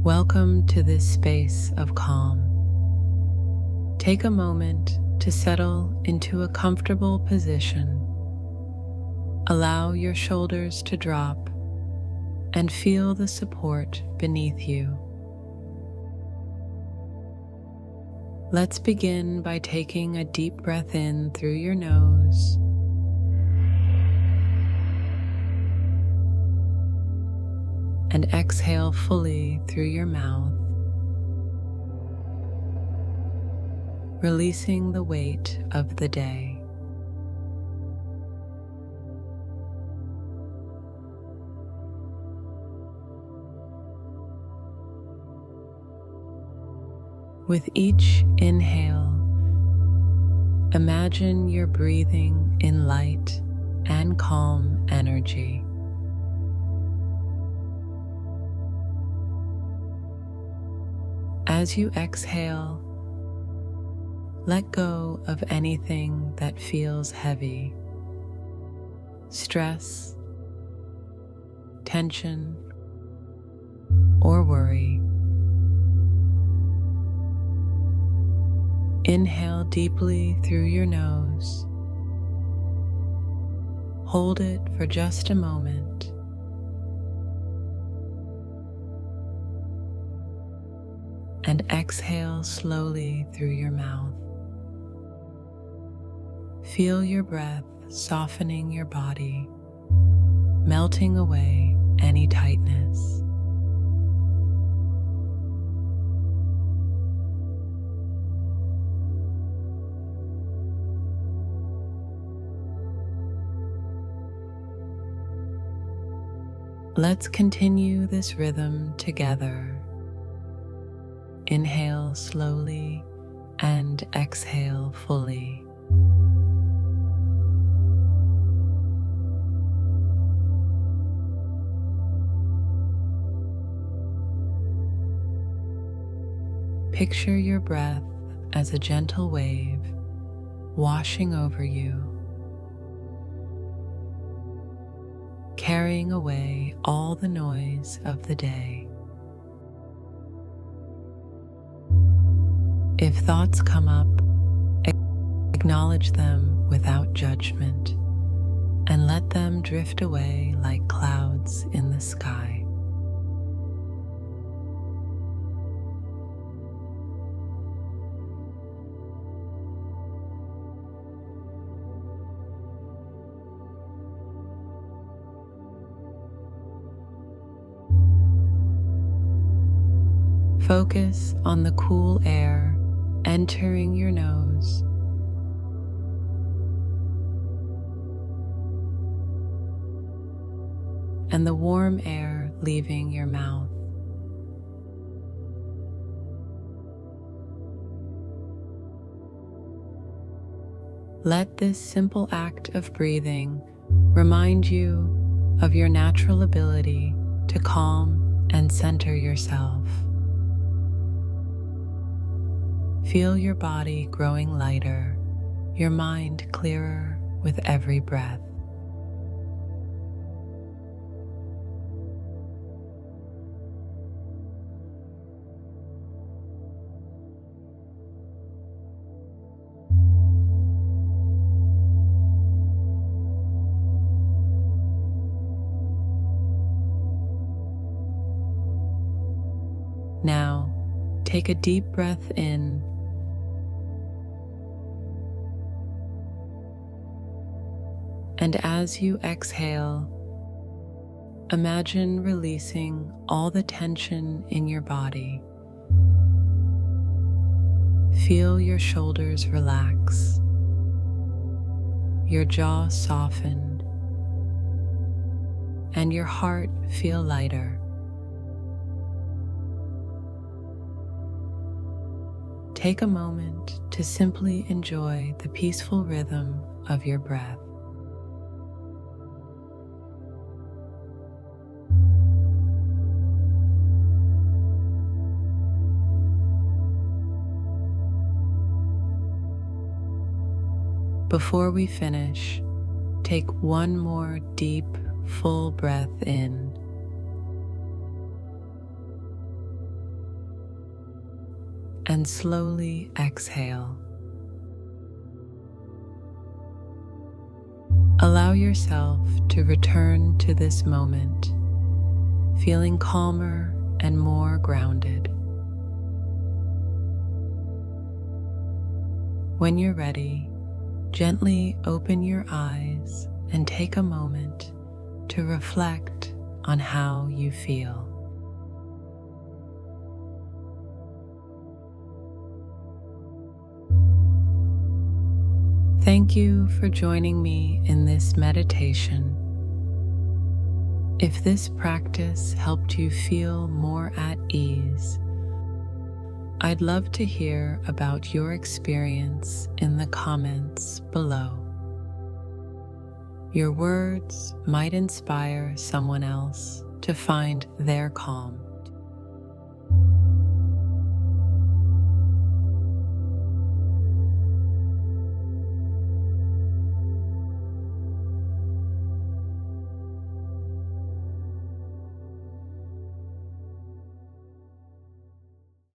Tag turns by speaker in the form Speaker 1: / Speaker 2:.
Speaker 1: Welcome to this space of calm. Take a moment to settle into a comfortable position. Allow your shoulders to drop and feel the support beneath you. Let's begin by taking a deep breath in through your nose and exhale fully through your mouth, releasing the weight of the day. With each inhale, imagine you're breathing in light and calm energy. As you exhale, let go of anything that feels heavy, stress, tension, or worry. Inhale deeply through your nose. Hold it for just a moment. And exhale slowly through your mouth. Feel your breath softening your body, melting away any tightness. Let's continue this rhythm together. Inhale slowly and exhale fully. Picture your breath as a gentle wave washing over you, carrying away all the noise of the day. If thoughts come up, acknowledge them without judgment and let them drift away like clouds in the sky. Focus on the cool air entering your nose and the warm air leaving your mouth. Let this simple act of breathing remind you of your natural ability to calm and center yourself. Feel your body growing lighter, your mind clearer with every breath. Now, take a deep breath in and as you exhale, imagine releasing all the tension in your body. Feel your shoulders relax, your jaw soften, and your heart feel lighter. Take a moment to simply enjoy the peaceful rhythm of your breath. Before we finish, take one more deep, full breath in. and slowly exhale. Allow yourself to return to this moment, feeling calmer and more grounded. When you're ready, gently open your eyes and take a moment to reflect on how you feel. Thank you for joining me in this meditation. If this practice helped you feel more at ease, I'd love to hear about your experience in the comments below. Your words might inspire someone else to find their calm.